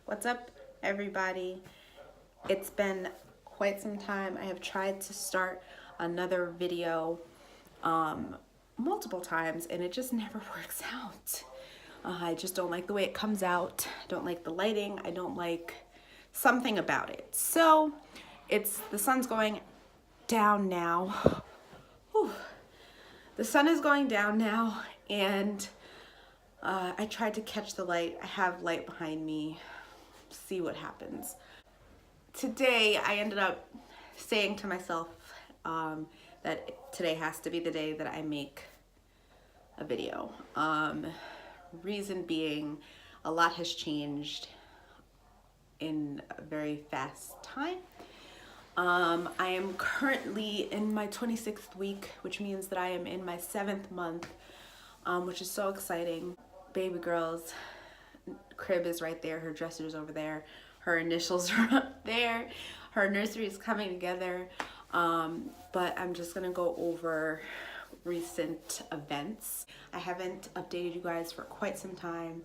What's up, everybody? It's been quite some time. I have tried to start another video multiple times and it just never works out. I just don't like the way it comes out. I don't like the lighting. I don't like something about it. So the sun's going down now. Whew. The sun is going down now, and I tried to catch the light. I have light behind me. See what happens. Today, I ended up saying to myself that today has to be the day that I make a video. Reason being, a lot has changed in a very fast time. I am currently in my 26th week, which means that I am in my 7th month, which is so exciting. Baby girl's crib is right there, her dresser is over there, her initials are up there, her nursery is coming together. But I'm just gonna go over recent events. I haven't updated you guys for quite some time.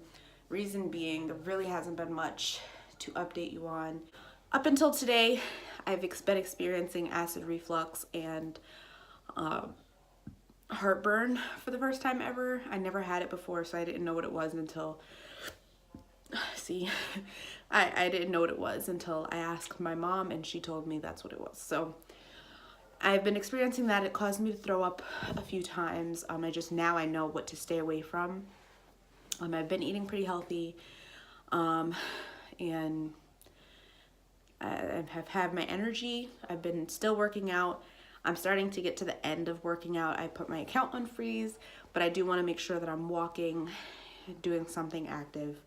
Reason being, there really hasn't been much to update you on. Up until today, I've been experiencing acid reflux and heartburn for the first time ever. I never had it before, so I didn't know what it was until, I didn't know what it was until I asked my mom, and she told me that's what it was. So I've been experiencing that. It caused me to throw up a few times. Now I know what to stay away from. I've been eating pretty healthy, and I have had my energy. I've been still working out. I'm starting to get to the end of working out. I put my account on freeze, but I do want to make sure that I'm walking, doing something active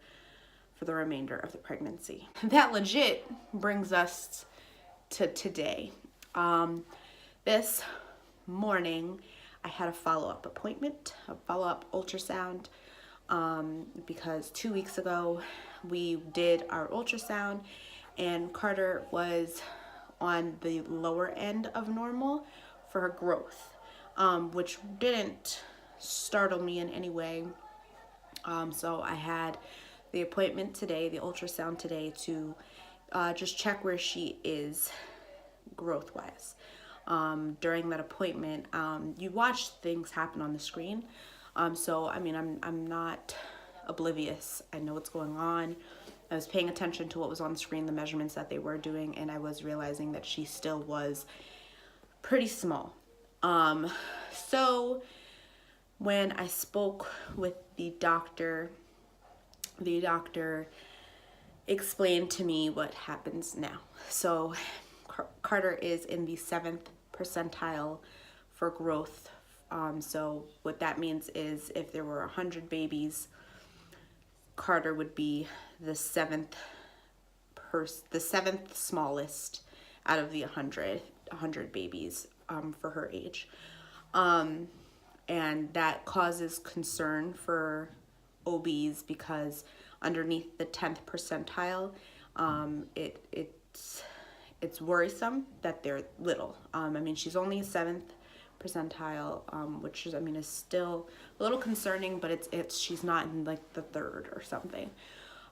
for the remainder of the pregnancy. That legit brings us to today. This morning, I had a follow-up appointment, a follow-up ultrasound, because 2 weeks ago, we did our ultrasound, and Carter was on the lower end of normal for her growth, which didn't startle me in any way. So I had the appointment today, the ultrasound today, to just check where she is growth-wise. During that appointment, you watch things happen on the screen. So I mean, I'm not oblivious. I know what's going on. I was paying attention to what was on the screen, the measurements that they were doing, and I was realizing that she still was pretty small. So when I spoke with the doctor explained to me what happens now. So Carter is in the 7th percentile for growth. So what that means is if there were 100 babies, Carter would be the seventh smallest out of the 100 babies for her age. And that causes concern for OBs because underneath the 10th percentile, it's worrisome that they're little. I mean, she's only 7th percentile, which is, I mean, is still a little concerning, but she's not in like the 3rd or something.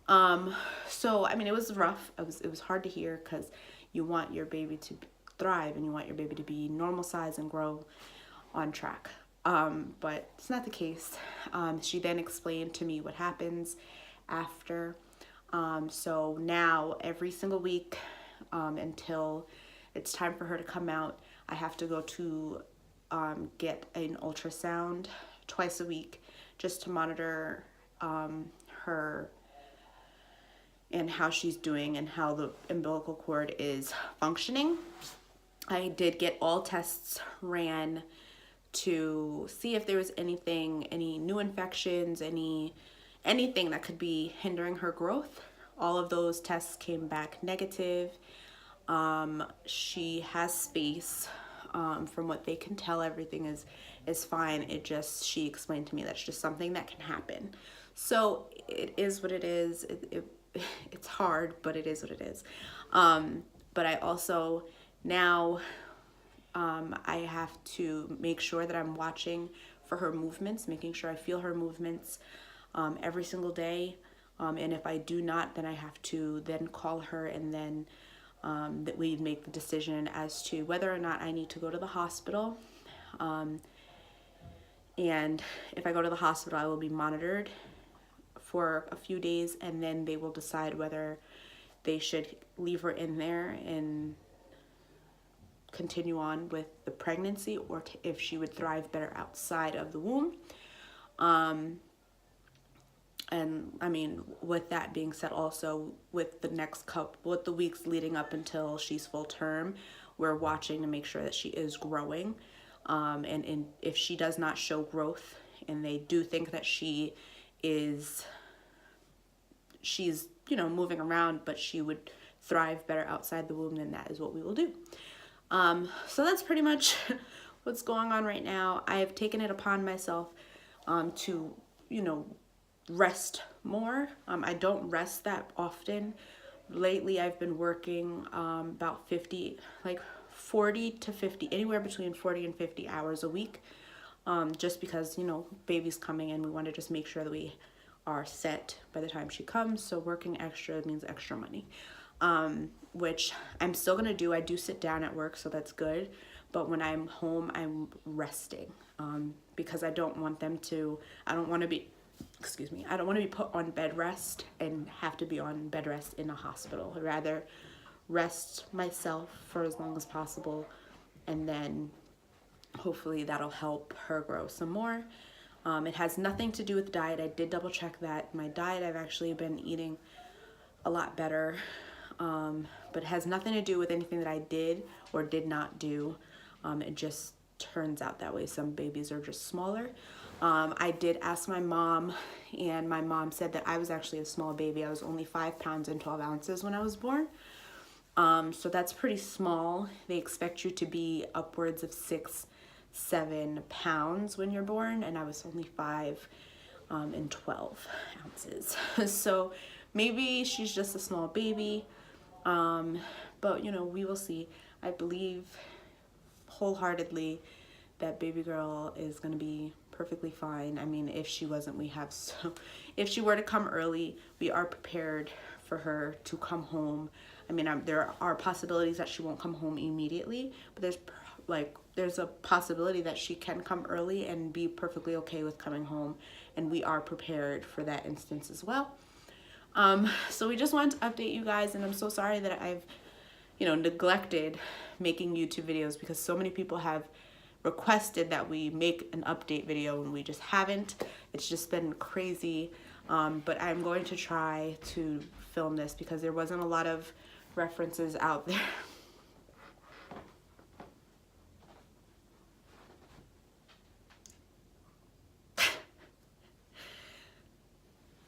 So I mean, it was rough. It was hard to hear because you want your baby to thrive and you want your baby to be normal size and grow on track. But it's not the case. She then explained to me what happens after. So now every single week, until it's time for her to come out, I have to go to get an ultrasound twice a week just to monitor her and how she's doing and how the umbilical cord is functioning. I did get all tests ran to see if there was any new infections, anything that could be hindering her growth. All of those tests came back negative. She has space. From what they can tell, everything is fine. She explained to me that's just something that can happen. So it is what it is. It's hard, but it is what it is. But I also now I have to make sure that I'm watching for her movements, making sure I feel her movements every single day. And if I do not, then I have to then call her, and then that we make the decision as to whether or not I need to go to the hospital. And if I go to the hospital, I will be monitored for a few days, and then they will decide whether they should leave her in there and continue on with the pregnancy, or if she would thrive better outside of the womb. And I mean, with that being said, also with the weeks leading up until she's full term, we're watching to make sure that she is growing. And if she does not show growth, and they do think that she's, moving around, but she would thrive better outside the womb, then that is what we will do. So that's pretty much what's going on right now. I have taken it upon myself to, rest more. I don't rest that often. Lately, I've been working about 40 to 50, anywhere between 40 and 50 hours a week, just because, baby's coming, and we want to just make sure that we are set by the time she comes. So working extra means extra money, which I'm still going to do. I do sit down at work, so that's good. But when I'm home, I'm resting, because I don't want to be put on bed rest and have to be on bed rest in a hospital. I'd rather rest myself for as long as possible, and then hopefully that'll help her grow some more. It has nothing to do with diet. I did double check that. My diet, I've actually been eating a lot better, but it has nothing to do with anything that I did or did not do. It just turns out that way. Some babies are just smaller. I did ask my mom, and my mom said that I was actually a small baby. I was only 5 pounds and 12 ounces when I was born. So that's pretty small. They expect you to be upwards of 6-7 pounds when you're born, and I was only 5 and 12 ounces. So maybe she's just a small baby, but we will see. I believe wholeheartedly that baby girl is going to be perfectly fine. I mean, if she wasn't, if she were to come early, we are prepared for her to come home. I mean, there are possibilities that she won't come home immediately, but there's a possibility that she can come early and be perfectly okay with coming home, and we are prepared for that instance as well. So we just wanted to update you guys, and I'm so sorry that I've neglected making YouTube videos, because so many people have requested that we make an update video, and we just haven't. It's just been crazy, but I'm going to try to film this because there wasn't a lot of references out there.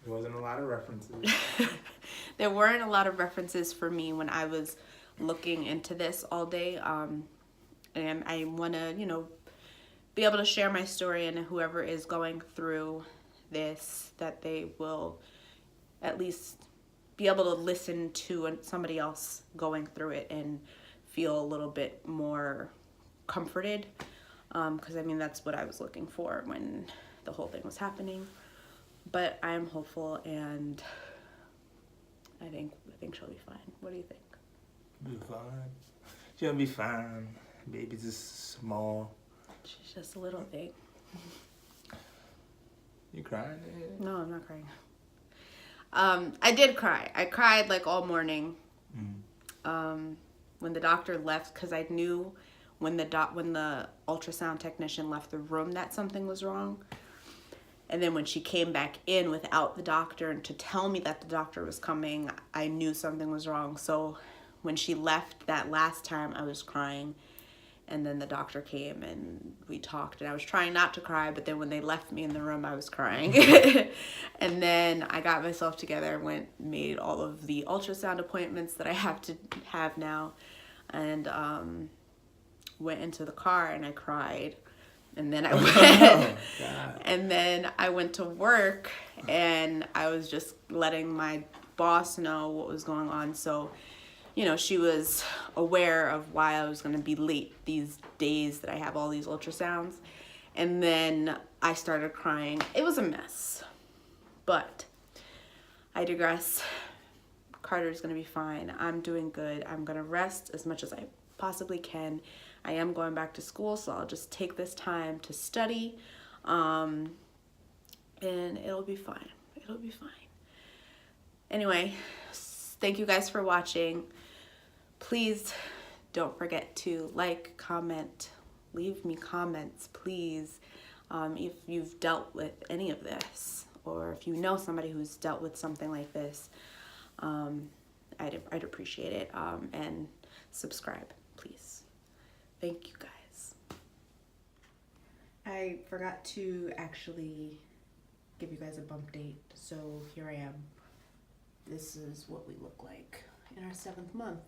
There wasn't a lot of references. There weren't a lot of references for me when I was looking into this all day, and I want to be able to share my story, and whoever is going through this, that they will at least be able to listen to somebody else going through it and feel a little bit more comforted, because I mean, that's what I was looking for when the whole thing was happening. But I'm hopeful, and I think she'll be fine. What do you think? Be fine. She'll be fine. Baby's just small. She's just a little thing. You crying? No, I'm not crying. I did cry. I cried all morning. When the doctor left, because I knew when the ultrasound technician left the room that something was wrong. And then when she came back in without the doctor, and to tell me that the doctor was coming, I knew something was wrong. So when she left that last time, I was crying. And then the doctor came and we talked, and I was trying not to cry, but then when they left me in the room, I was crying. And then I got myself together, made all of the ultrasound appointments that I have to have now, and went into the car, and I cried. And then I went to work, and I was just letting my boss know what was going on. So, she was aware of why I was going to be late these days that I have all these ultrasounds. And then I started crying. It was a mess, but I digress. Carter's gonna be fine. I'm doing good. I'm gonna rest as much as I possibly can. I am going back to school, so I'll just take this time to study, and it'll be fine. It'll be fine. Anyway, thank you guys for watching. Please don't forget to like, comment, leave me comments, please. If you've dealt with any of this, or if you know somebody who's dealt with something like this, I'd appreciate it. And subscribe, please. Thank you guys. I forgot to actually give you guys a bump date, so here I am. This is what we look like in our 7th month.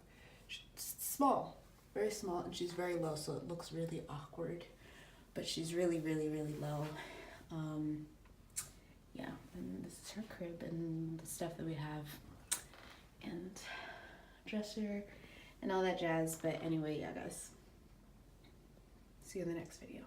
She's small, very small, and she's very low, so it looks really awkward, but she's really, really, really low. Yeah, and this is her crib and the stuff that we have, and dresser and all that jazz. But anyway, yeah guys, see you in the next video.